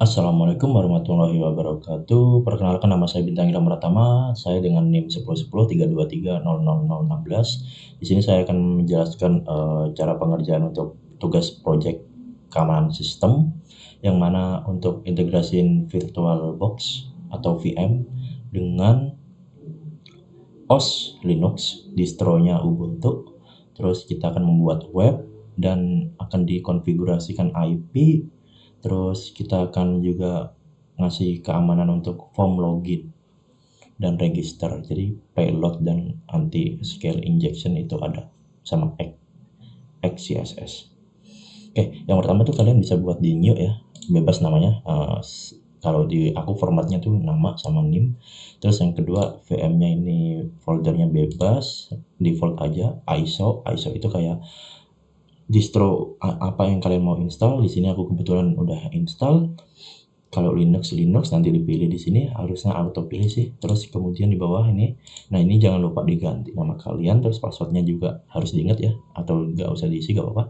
Assalamualaikum warahmatullahi wabarakatuh. Perkenalkan, nama saya Bintang Ilham Pratama. Saya dengan NIM 1010323000016. Di sini saya akan menjelaskan cara pengerjaan untuk tugas project keamanan sistem, yang mana untuk integrasiin VirtualBox atau VM dengan OS Linux, distronya Ubuntu. Terus kita akan membuat web dan akan dikonfigurasikan IP. Terus kita akan juga ngasih keamanan untuk form login dan register. Jadi payload dan anti scale injection itu ada sama XCSS. Oke, yang pertama tuh kalian bisa buat di new ya, bebas namanya. Kalau di aku formatnya tuh nama sama NIM. Terus yang kedua, VM-nya ini foldernya bebas, default aja. ISO itu kayak distro apa yang kalian mau install. Di sini aku kebetulan udah install. Kalau Linux nanti dipilih di sini, harusnya auto pilih sih. Terus kemudian di bawah ini, nah ini jangan lupa diganti nama kalian, terus passwordnya juga harus diingat ya, atau nggak usah diisi gak apa-apa.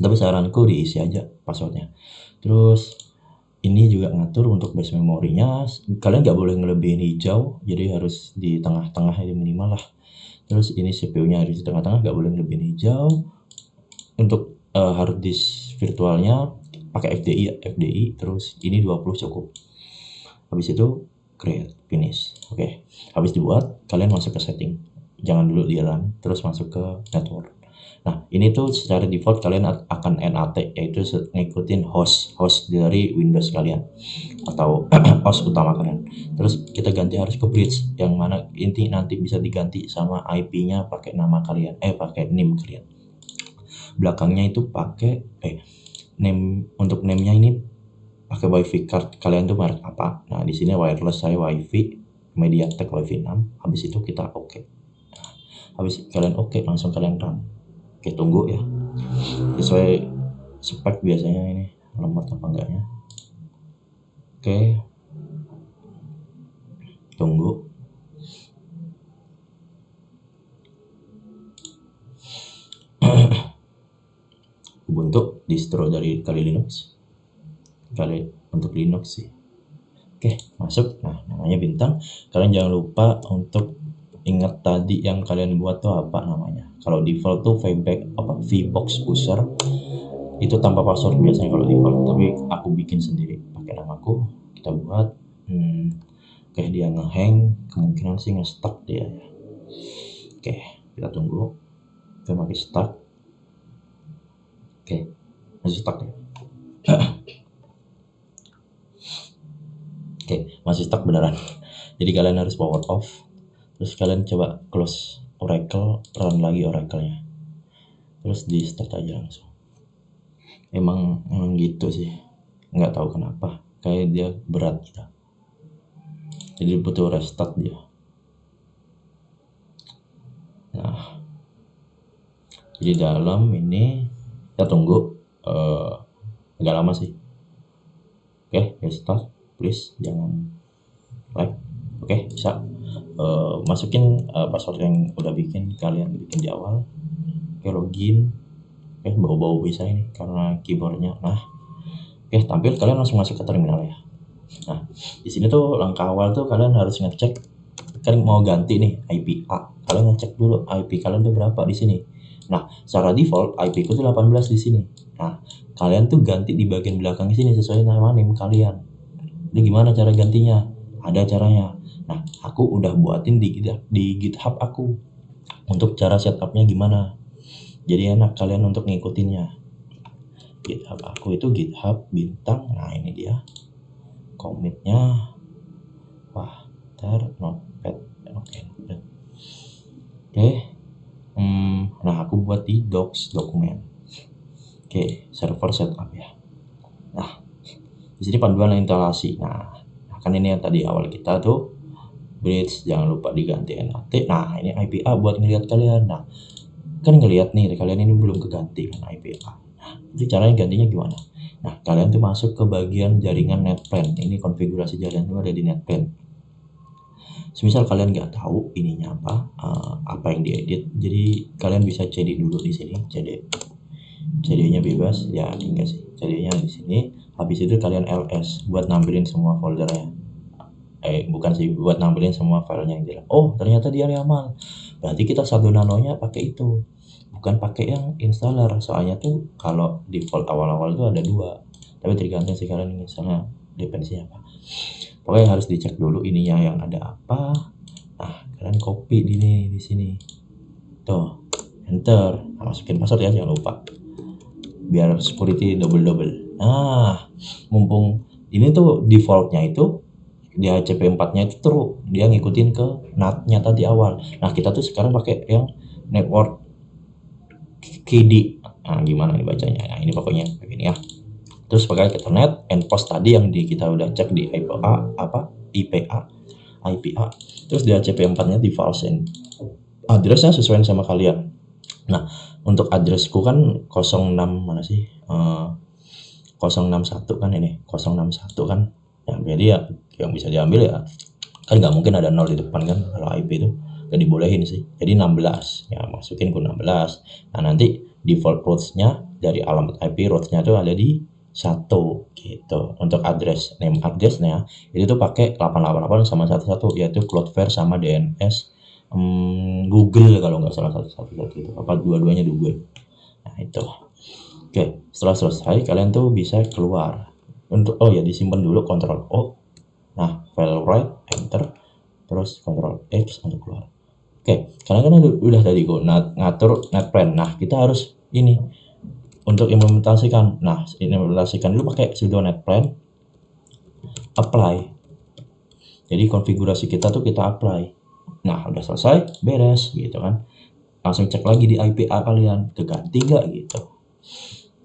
Tapi saranku diisi aja passwordnya. Terus ini juga ngatur untuk base memorinya, kalian nggak boleh ngelebihin hijau, jadi harus di tengah-tengah ini minimal lah. Terus ini CPU-nya harus di tengah-tengah, nggak boleh ngelebihin hijau. Untuk hard disk virtualnya pakai FDI, terus ini 20 cukup. Habis itu create, finish. Oke, habis dibuat, kalian masuk ke setting, jangan dulu di run, terus masuk ke network. Nah, ini tuh secara default kalian akan NAT, yaitu ngikutin host dari Windows kalian atau host utama kalian. Terus kita ganti harus ke bridge, yang mana inti nanti bisa diganti sama IP-nya pakai nama kalian, pakai NIM kalian. Belakangnya itu pakai name, untuk name-nya ini pakai WiFi card kalian tuh merek apa. Nah, di sini wireless saya WiFi MediaTek WiFi 6. Habis itu kita oke. Nah, habis kalian oke, langsung kalian run. Oke, tunggu ya. Sesuai spek biasanya ini lemot apa enggaknya. Oke. Tunggu. Ubuntu distro dari Kali Linux. Untuk Linux sih. Oke, masuk. Nah, namanya Bintang. Kalian jangan lupa untuk ingat tadi yang kalian buat tuh apa namanya. Kalau default tuh VBox user itu tanpa password biasanya kalau default, tapi aku bikin sendiri pakai namaku. Kita buat kayak dia ngehang, kemungkinan sih nge-stuck dia ya. Oke, kita tunggu. Kita pakai stuck. Oke, masih stuck ya. Oke, masih stuck beneran. Jadi kalian harus power off. Terus kalian coba close Oracle, run lagi Oracle-nya. Terus di start aja langsung. Emang gitu sih. Nggak tahu kenapa. Kayak dia berat gitu. Jadi butuh restart dia. Nah, jadi dalam ini kita tunggu. Agak lama sih. Oke, restart. Please jangan like. Oke, bisa. Masukin password yang udah kalian bikin di awal. Oke, login. Oke, bau-bau bisa ini karena keyboardnya. Nah, oke, tampil, kalian langsung masuk ke terminal ya. Nah, di sini tuh langkah awal tuh kalian harus ngecek, kan mau ganti nih IP A. Kalian ngecek dulu IP kalian tuh berapa di sini. Nah, secara default IP ku tuh 18 di sini. Nah, kalian tuh ganti di bagian belakang sini sesuai nama NIM kalian. Ini gimana cara gantinya? Ada caranya. Nah, aku udah buatin di GitHub aku. Untuk cara setupnya gimana? Jadi enak kalian untuk ngikutinnya. GitHub aku itu GitHub Bintang. Nah, ini dia commit-nya. Wah, ntar notepad. Oke. Nah, aku buat di docs dokumen. Oke, server setup ya. Nah, di sini panduan instalasi. Nah, kan ini yang tadi awal kita tuh bridge, jangan lupa diganti NAT. Nah, ini IPA buat ngelihat kalian. Nah, kan ngelihat nih kalian ini belum keganti kan IPA. Nah, jadi caranya gantinya gimana? Nah, kalian tuh masuk ke bagian jaringan netplan. Ini konfigurasi jaringan tuh ada di netplan. Semisal kalian nggak tahu ininya apa yang diedit, jadi kalian bisa CD dulu di sini. CD-nya bebas ya, enggak sih. CD-nya di sini. Habis habis itu kalian ls buat nampilin semua foldernya. Bukan sih, buat nampilin semua filenya yang jelas. Oh, ternyata dia nyaman. Berarti kita 1 nanonya pakai itu. Bukan pakai yang installer. Soalnya tuh kalau default awal-awal tuh ada 2. Tapi tergantung sih kalian misalnya dependensinya apa. Pokoknya harus dicek dulu ininya yang ada apa. Nah, kalian copy di sini. Tuh, enter. Nah, masukin password ya, jangan lupa. Biar security double. Nah, mumpung ini tuh defaultnya itu di HCP4-nya itu true, dia ngikutin ke NAT-nya tadi awal. Nah, kita tuh sekarang pakai yang network KD. Nah, gimana nih bacanya? Nah, ini pokoknya begini ya. Terus pakai Ethernet, endpost tadi yang kita udah cek di IPA. Terus di HCP4-nya di falsein. Addressnya sesuai sama kalian. Nah, untuk addressku kan 06 mana sih? 061 kan ini. 061 kan. Ya, jadi ya yang bisa diambil ya kan nggak mungkin ada 0 di depan kan, kalau IP itu nggak dibolehin sih. Jadi 16 ya, masukin ke 16. Nah, nanti default routes-nya dari alamat IP routes-nya tuh ada di 1 gitu. Untuk address name address-nya itu tuh pakai 888 sama 11 yaitu Cloudflare sama DNS Google kalau nggak salah, 11 itu apa dua-duanya Google. Nah, itu. Oke, setelah selesai kalian tuh bisa keluar. Untuk disimpan dulu Ctrl O. Nah, file write enter, terus Ctrl X untuk keluar. Oke, kalian kan udah tadi kok ngatur net plan. Nah, kita harus ini untuk implementasikan. Nah, implementasikan dulu pakai sudo net plan apply. Jadi konfigurasi kita tuh kita apply. Nah, udah selesai, beres gitu kan. Langsung cek lagi di IPA kalian, keganti nggak gitu.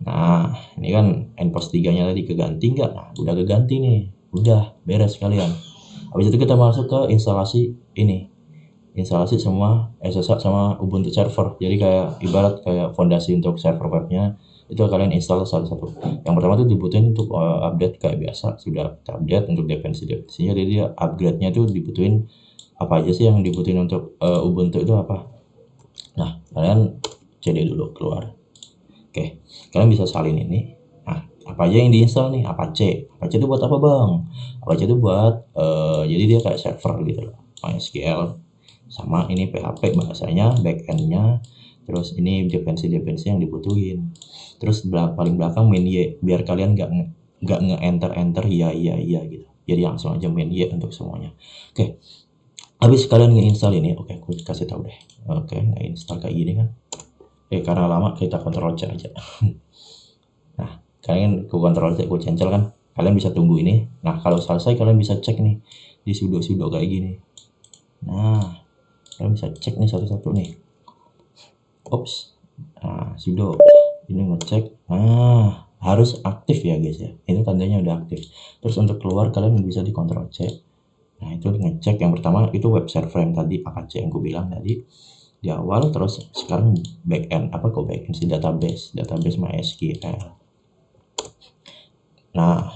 Nah, ini kan endpost 3-nya tadi keganti nggak? Nah, udah keganti nih. Udah, beres kalian. Habis itu kita masuk ke instalasi ini. Instalasi semua SSH sama Ubuntu server. Jadi kayak ibarat kayak fondasi untuk server webnya. Itu kalian install satu-satu. Yang pertama tuh dibutuhin untuk update kayak biasa. Sudah update untuk dependensinya. Jadi dia upgrade-nya tuh dibutuhin apa aja sih yang dibutuhin untuk Ubuntu itu apa. Nah, kalian CD dulu keluar. Oke, kalian bisa salin ini. Nah, apa aja yang diinstal nih? Apache. Apache itu buat apa, Bang? Apache itu buat jadi dia kayak server gitu loh. MySQL sama ini PHP bahasanya, backend-nya. Terus ini dependensi yang dibutuhin. Terus paling belakang main Y biar kalian nggak nge-enter iya gitu. Jadi langsung aja main Y untuk semuanya. Oke. Habis kalian nge-install ini, oke, aku kasih tahu deh. Oke, nge-install kayak gini kan. Karena lama kita Ctrl C aja. Nah, kalian ku Ctrl C, ku cancel kan. Kalian bisa tunggu ini. Nah, kalau selesai kalian bisa cek nih di sudo kayak gini. Nah, kalian bisa cek nih satu-satu nih. Ops. Nah, sudo ini ngecek. Nah, harus aktif ya guys ya. Ini tandanya udah aktif. Terus untuk keluar kalian bisa di Ctrl C. Nah, itu ngecek yang pertama itu web server yang tadi Apache yang ku bilang tadi di awal. Terus sekarang backend backend si database MySQL. Nah,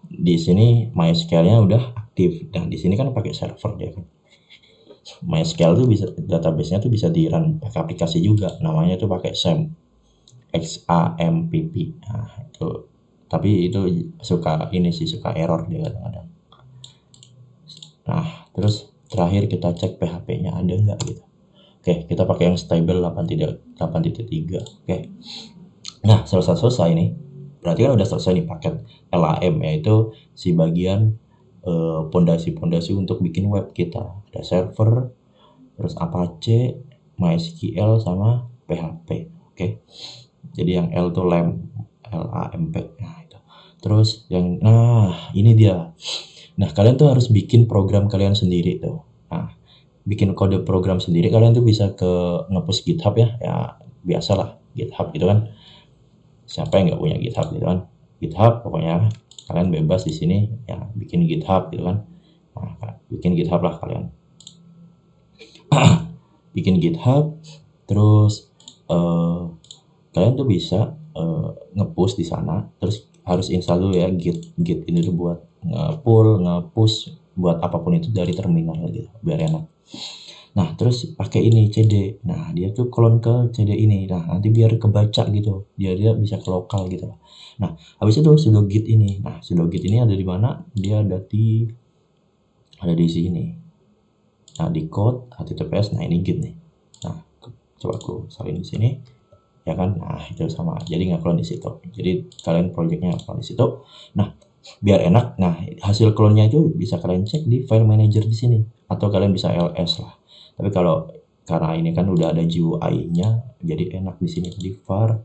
di sini MySQL-nya udah aktif. Dan di sini kan pakai server dia kan. MySQL tuh bisa database-nya tuh bisa di run pakai aplikasi juga. Namanya tuh pakai XAMPP. Nah, itu tapi itu suka error dia kadang-kadang. Nah, terus terakhir kita cek PHP-nya ada nggak gitu. Oke, kita pakai yang stable 8.3. Oke. Nah, selesai nih. Berarti kan udah selesai nih paket LAM, yaitu si bagian pondasi untuk bikin web kita. Ada server, terus Apache, MySQL sama PHP. Oke. Jadi yang L tuh LAMP. Nah, itu. Terus ini dia. Nah, kalian tuh harus bikin program kalian sendiri tuh. Nah, bikin kode program sendiri kalian tuh bisa nge-push GitHub ya biasalah GitHub gitu kan. Siapa yang nggak punya GitHub gitu kan. GitHub pokoknya kalian bebas di sini ya, bikin GitHub gitu kan. Nah, bikin GitHub lah kalian. Bikin GitHub terus kalian tuh bisa nge-push di sana. Terus harus install dulu ya git ini tuh buat nge-pull, nge-push buat apapun itu dari terminal gitu biar enak. Nah, terus pakai ini CD. Nah, dia tuh clone ke CD ini. Nah, nanti biar kebaca gitu. Dia bisa ke lokal gitu. Nah, habis itu sudo git ini. Nah, sudo git ini ada di mana? Dia ada di sini. Nah, di code https. Nah, ini git nih. Nah, coba aku salin di sini. Ya kan? Nah, itu sama. Jadi nggak clone di situ. Jadi kalian projectnya clone di situ. Nah, biar enak. Nah, hasil clone-nya itu bisa kalian cek di file manager di sini. Atau kalian bisa ls lah. Tapi karena ini kan udah ada GUI-nya, jadi enak di sini di var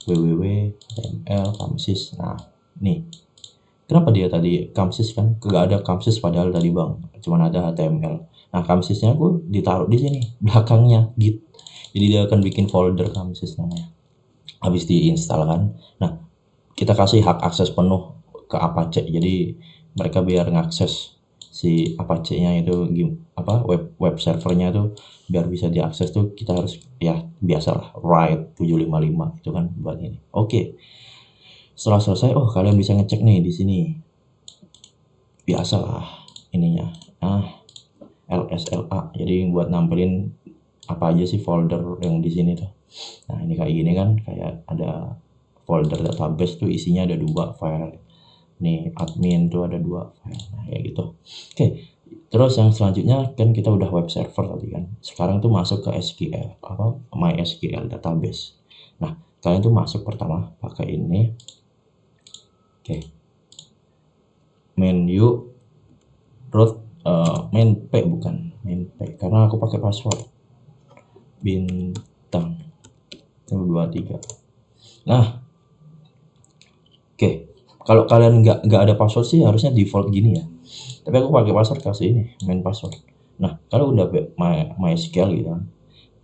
www.ml kamsys. Nah, nih. Kenapa dia tadi kamsys kan? Gak ada kamsys padahal tadi bang, cuman ada HTML. Nah, kamsysnya aku ditaruh di sini belakangnya git. Jadi dia akan bikin folder kamsys namanya. Habis diinstal kan. Nah, kita kasih hak akses penuh ke Apache. Jadi mereka biar ngakses si Apache-nya itu web servernya tuh biar bisa diakses tuh kita harus ya biasalah write 755 itu kan buat ini. Oke. Setelah selesai, kalian bisa ngecek nih di sini. Biasalah ininya. Nah, LSLA. Jadi buat nampilin apa aja sih folder yang di sini tuh. Nah, ini kayak gini kan, kayak ada folder database tuh isinya ada 2 file. Nih, admin tuh ada 2 file. Nah, kayak gitu. Oke. Terus yang selanjutnya kan kita udah web server tadi kan. Sekarang tuh masuk ke SQL, MySQL database. Nah, kalian tuh masuk pertama pakai ini. Oke. Menu root main P bukan main P karena aku pakai password bintang 23. Nah, oke. Kalau kalian nggak ada password sih harusnya default gini ya. Tapi aku pakai password kasih ini main password. Nah, kalau udah MySQL gitu kan,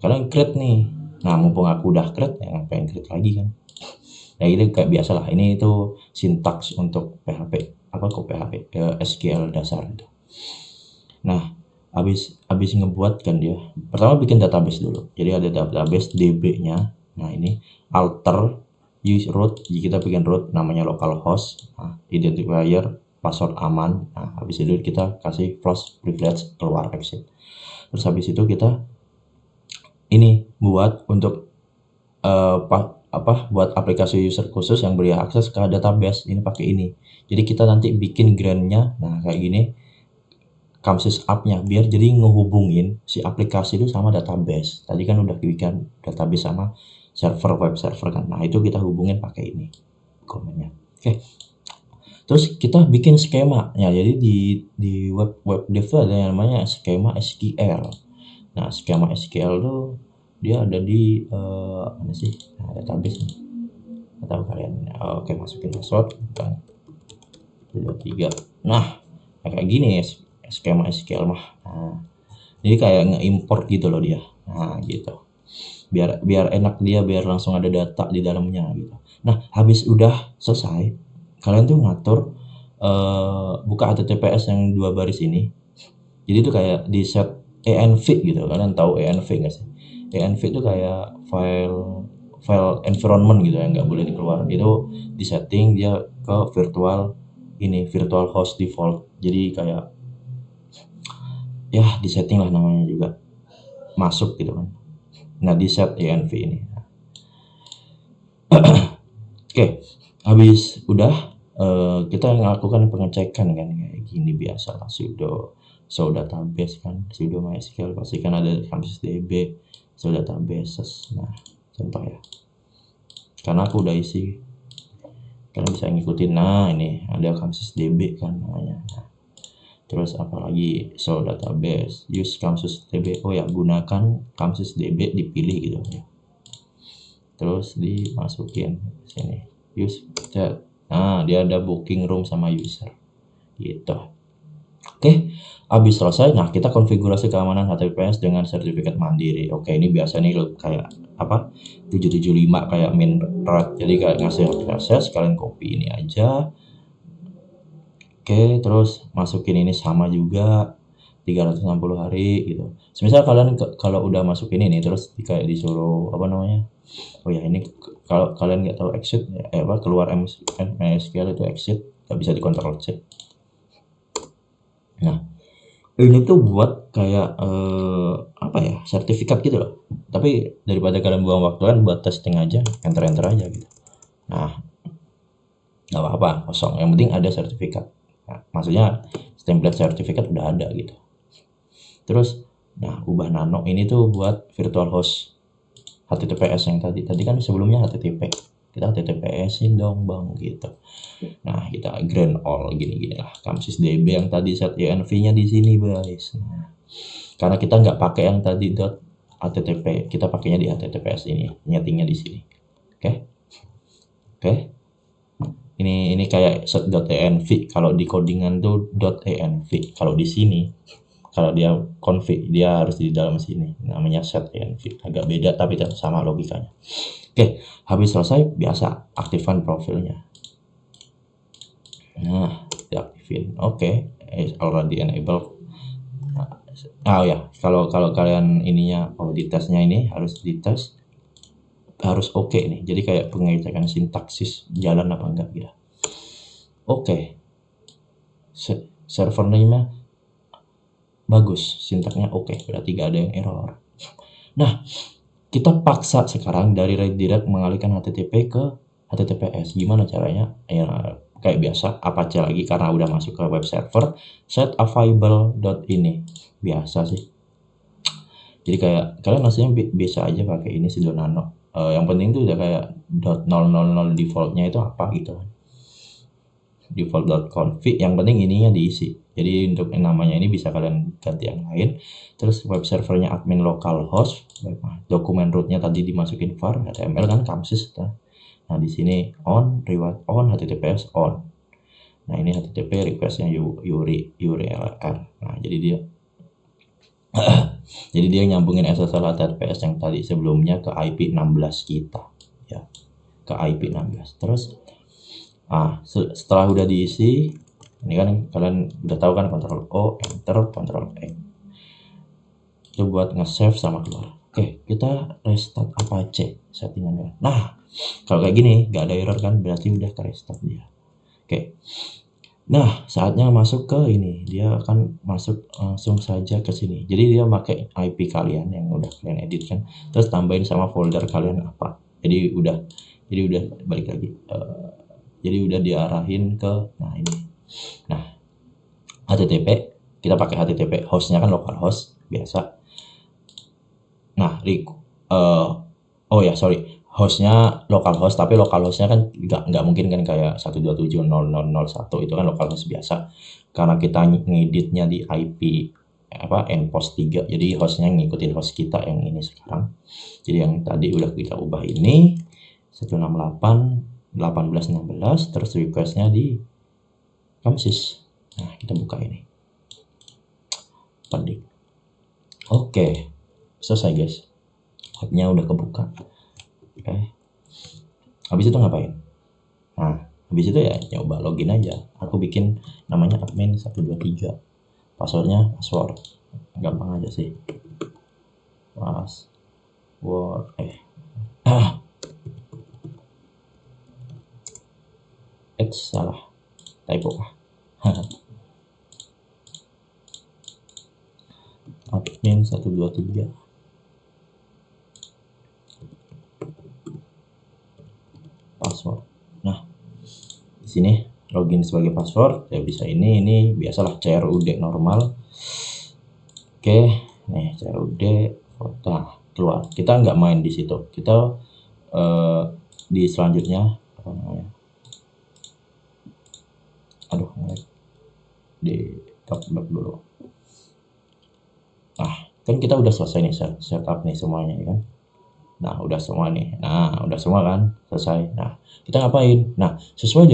kalian create nih. Nah, mumpung aku udah create ya ngapain create lagi kan. Ya itu kayak biasa lah. Ini itu sintaks untuk PHP SQL dasar itu. Nah, habis ngebuat kan dia. Pertama bikin database dulu. Jadi ada database DB-nya. Nah, ini alter use root. Jadi kita bikin root namanya localhost. Nah, identifier password aman. Nah, habis itu kita kasih flash privilege keluar exit. Terus habis itu kita ini buat untuk buat aplikasi user khusus yang beri akses ke database. Ini pakai ini. Jadi kita nanti bikin grant-nya. Nah, kayak gini. Kamsys app-nya biar jadi ngehubungin si aplikasi itu sama database. Tadi kan udah bikin database sama web server kan. Nah, itu kita hubungin pakai ini komennya. Oke. Terus kita bikin skema. Ya, jadi di web dev itu ada yang namanya skema SQL. Nah, skema SQL tuh dia ada di mana sih? Nah, database nih. Atau kalian oke masukin password tentang 3. Nah, kayak gini ya skema SQL mah. Nah, jadi kayak nge-import gitu loh dia. Nah, gitu. Biar enak dia, biar langsung ada data di dalamnya gitu. Nah, habis udah selesai, kalian tuh ngatur buka HTTPS yang 2 baris ini. Jadi itu kayak di set env gitu. Kalian tahu env nggak sih? Env itu kayak file environment gitu yang nggak boleh dikeluar. Itu di setting dia ke virtual host default. Jadi kayak ya di setting lah namanya juga masuk gitu kan. Nah, di set env ini. Oke, habis udah kita lakukan pengecekan kan kayak gini biasa lah sudo database kan, sudo MySQL pasti kan ada kamsys DB, sudo databases. Nah, contoh ya. Karena aku udah isi, kalian bisa ngikutin. Nah, ini ada kamsys DB kan namanya. Nah, terus apalagi database use kamsys DB. Oh ya, gunakan kamsys DB dipilih gitu ya. Terus dimasukin sini use chat. Nah, dia ada booking room sama user gitu. Oke, habis selesai. Nah, kita konfigurasi keamanan HTTPS dengan sertifikat mandiri. Oke, ini biasa nih kayak 775 kayak min rat. Jadi kayak ngasih akses, kalian copy ini aja. Oke, terus masukin ini sama juga 360 hari gitu. Semisal kalian kalau udah masukin ini terus kayak disuruh oh ya ini kalau kalian nggak tahu exit keluar MySQL itu exit, nggak bisa dikontrol C. Nah, Ini tuh buat kayak apa ya, sertifikat gitu loh. Tapi daripada kalian buang waktu kan buat testing aja, enter aja gitu. Nah, nggak apa-apa, kosong. Yang penting ada sertifikat. Nah, maksudnya template sertifikat udah ada gitu. Terus, nah ubah nano ini tuh buat virtual host HTTPS yang tadi kan sebelumnya HTTP. Kita HTTPS-in dong bang gitu. Nah kita grand all gini-gini lah. Kamsis DB yang tadi set env-nya di sini guys. Nah, karena kita nggak pakai yang tadi .http, kita pakainya di HTTPS ini, nyetingnya di sini. Oke, oke. Ini kayak set.env. Kalau di codingan tuh .env. Kalau di sini, kalau dia config, dia harus di dalam sini. Namanya set env. Agak beda tapi tetap sama logikanya. Oke, habis selesai biasa aktifkan profilnya. Nah, diaktifin. Oke, already enabled. Oh ya, kalau kalian ininya di tesnya ini harus dites, harus oke nih. Jadi kayak pengecekan sintaksis jalan apa enggak gitu. Oke. Server name-nya bagus, sintaknya oke, berarti gak ada yang error. Nah, kita paksa sekarang dari redirect mengalihkan HTTP ke HTTPS. Gimana caranya? Ya kayak biasa, Apache lagi karena udah masuk ke web server, set available ini. Biasa sih. Jadi kayak kalian maksudnya bisa aja pakai ini sudo nano. Yang penting tuh udah kayak .000 defaultnya itu apa gitu kan. Default.config, yang penting ininya diisi. Jadi untuk namanya ini bisa kalian ganti yang lain. Terus web servernya admin localhost, dokumen rootnya tadi dimasukin var HTML kan kamsis. Nah di sini on, reward on, HTTPS on. Nah ini HTTP requestnya URL. Nah jadi dia jadi dia nyambungin SSL HTTPS yang tadi sebelumnya ke IP 16 kita ya, ke IP 16. Terus setelah udah diisi, ini kan kalian udah tahu kan, Ctrl O, Enter, Ctrl X. Itu buat nge-save sama keluar. Oke, kita restart Apache settingannya. Nah, kalau kayak gini nggak ada error kan, berarti udah ke restart dia. Oke. Nah, saatnya masuk ke ini. Dia akan masuk langsung saja ke sini. Jadi dia pakai IP kalian yang udah kalian edit kan, terus tambahin sama folder kalian apa. Jadi udah balik lagi. Jadi udah diarahin ke ini. Nah, HTTP kita pakai HTTP, hostnya kan localhost biasa. Nah, hostnya localhost, tapi localhostnya kan nggak mungkin kan kayak 127.0.0.1 itu kan localhost biasa. Karena kita ngeditnya di IP endpost 3, jadi hostnya ngikutin host kita yang ini sekarang. Jadi yang tadi udah kita ubah ini 168.18.16, terus requestnya di kamsis. Nah, kita buka ini. Pedik. Oke. Selesai, guys. Hubnya udah kebuka. Oke. Habis itu ngapain? Nah, habis itu ya nyoba login aja. Aku bikin namanya admin 123. Passwordnya password. Gampang aja sih. Password. Salah. Typo kah? Admin 123. Password. Nah, di sini login sebagai password ya bisa ini biasalah CRUD normal. Oke, nih CRUD foto keluar. Kita nggak main di situ. Kita di selanjutnya apa namanya? Di tab dulu. Nah, kan kita udah selesai nih setup nih semuanya ya kan. Nah, udah semua nih. Nah, udah semua kan? Selesai. Nah, kita ngapain? Nah, sesuai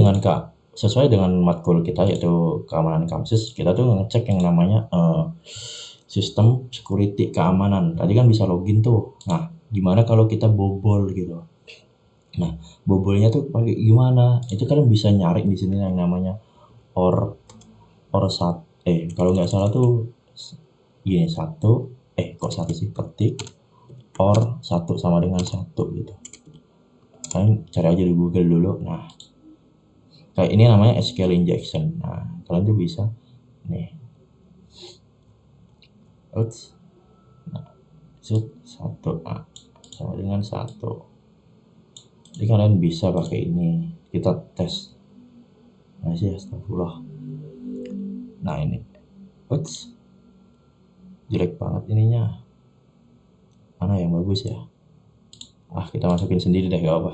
dengan matkul kita yaitu keamanan kamsis, kita tuh ngecek yang namanya sistem security keamanan. Tadi kan bisa login tuh. Nah, gimana kalau kita bobol gitu? Nah, bobolnya tuh pakai gimana? Itu kalian bisa nyari di sini yang namanya or kalau nggak salah tuh gini, kok satu sih, ketik or 1 sama dengan 1 gitu. Kalian cari aja di Google dulu. Nah, kayak ini namanya SQL injection. Nah, kalian tuh bisa nih Uts. Nah, shoot 1. Nah, sama dengan 1. Jadi kalian bisa pakai ini. Kita tes. Nah sih, astagfirullah. Nah ini. Uts. Jelek banget ininya. Mana yang bagus ya? Kita masukin sendiri deh, gak apa.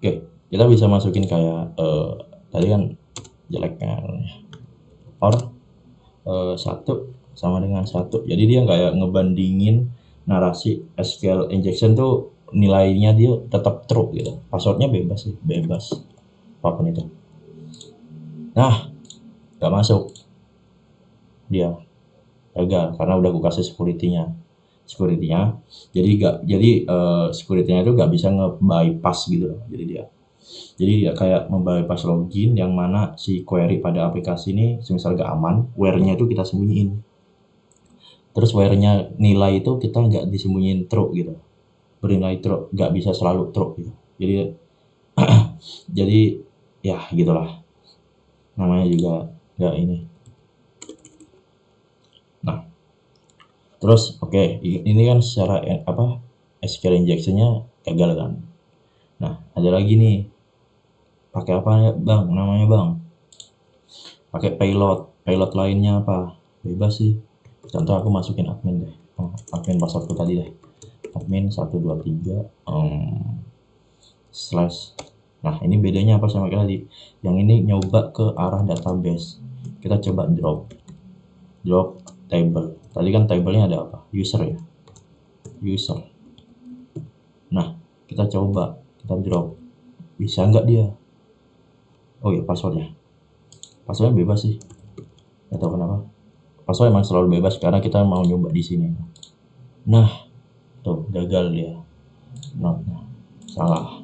Oke, kita bisa masukin kayak tadi kan jeleknya or 1 sama dengan 1. Jadi dia kayak ngebandingin narasi SQL injection tuh nilainya dia tetap true gitu. Passwordnya bebas sih, bebas apapun itu. Nah, gak masuk dia, gagal karena udah gue kasih security-nya. Jadi security-nya itu gak bisa nge-bypass gitu loh. Jadi kayak membypass login yang mana si query pada aplikasi ini semisal gak aman, where-nya itu kita sembunyiin. Terus where-nya nilai itu kita nggak disembunyiin true gitu. Bernilai true, nggak bisa selalu true gitu. Jadi ya gitulah. Namanya juga nggak ini. Nah, terus oke, ini kan secara SQL injection-nya gagal kan. Nah, ada lagi nih. Pakai apa ya, Bang? Namanya, Bang? Pakai payload. Payload lainnya apa? Bebas sih. Contoh aku masukin admin deh. Admin passwordku tadi deh. Admin 123 slash. Nah, ini bedanya apa sama tadi? Yang ini nyoba ke arah database. Kita coba drop table. Tadi kan tablenya ada apa? User ya. User. Nah, kita coba, kita drop. Bisa nggak dia? Oh ya, passwordnya bebas sih. Nggak tahu kenapa. Password emang selalu bebas karena kita mau nyoba di sini. Nah, tuh gagal dia. Nah, salah.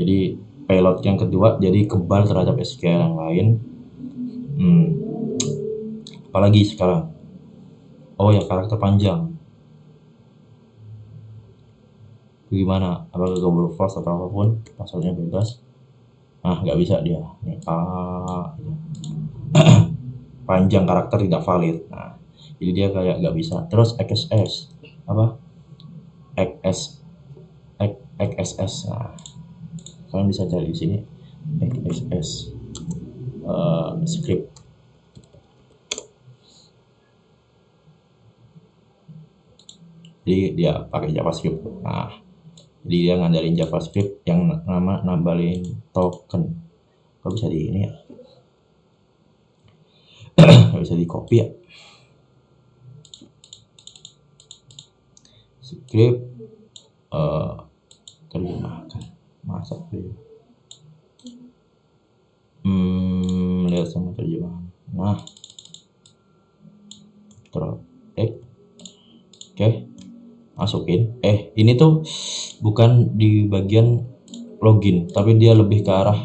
Jadi payload yang kedua jadi kebal terhadap SQL yang lain. Apalagi sekarang? Oh ya, karakter panjang. Gimana? Apakah global force atau apapun? Passwordnya bebas. Nah, nggak bisa dia. Nih, panjang, karakter tidak valid. Nah, jadi dia kayak nggak bisa. Terus XS apa? XSS. Nah, kalian bisa cari di sini XSS script. Jadi dia pakai JavaScript. Nah, jadi dia ngandalin JavaScript yang nama nambahin token. Kok bisa di ini ya? Nggak bisa di copy ya? Script terjemahkan. Masa tuh? Lihat sama terjemahan. Nah, terus oke, masukin. Ini tuh bukan di bagian login, tapi dia lebih ke arah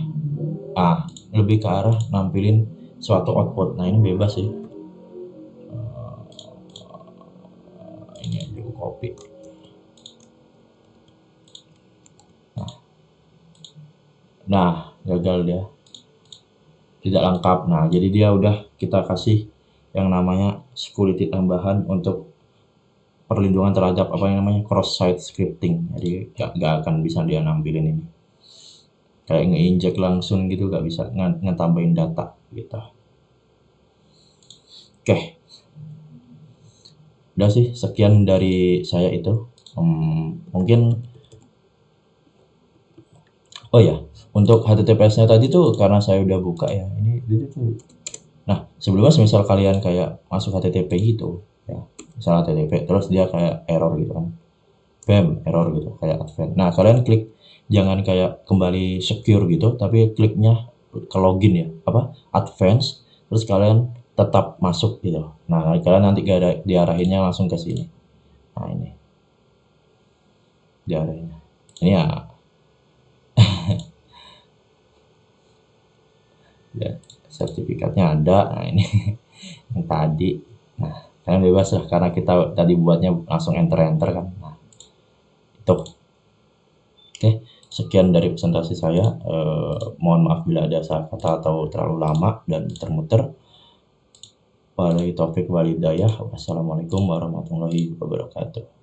nampilin suatu output. Nah, ini bebas sih. Ini aja gue copy. Nah, gagal dia. Tidak lengkap. Nah, jadi dia udah kita kasih yang namanya security tambahan untuk perlindungan terhadap cross site scripting. Jadi gak akan bisa dia nampilin ini. Kayak nge-inject langsung gitu, gak bisa ngetambahin data gitu. Oke. Udah sih, sekian dari saya itu. Mungkin oh ya, untuk HTTPS-nya tadi tuh karena saya udah buka ya. Ini tuh. Nah, sebelumnya misal kalian kayak masuk HTTP gitu ya. Misal HTTP terus dia kayak error gitu kan. Error gitu kayak advance. Nah, kalian klik, jangan kayak kembali secure gitu, tapi kliknya ke login ya, advance, terus kalian tetap masuk gitu. Nah, kalian nanti diarahinnya langsung ke sini. Nah, ini diarahinnya. Ini ya sertifikatnya ada. Nah, ini yang tadi. Nah, kalian bebas lah karena kita tadi buatnya langsung enter kan. Nah, itu. Oke, Sekian dari presentasi saya. Mohon maaf bila ada salah kata atau terlalu lama dan muter-muter. Wabillahi taufiq wal hidayah. Wassalamualaikum warahmatullahi wabarakatuh.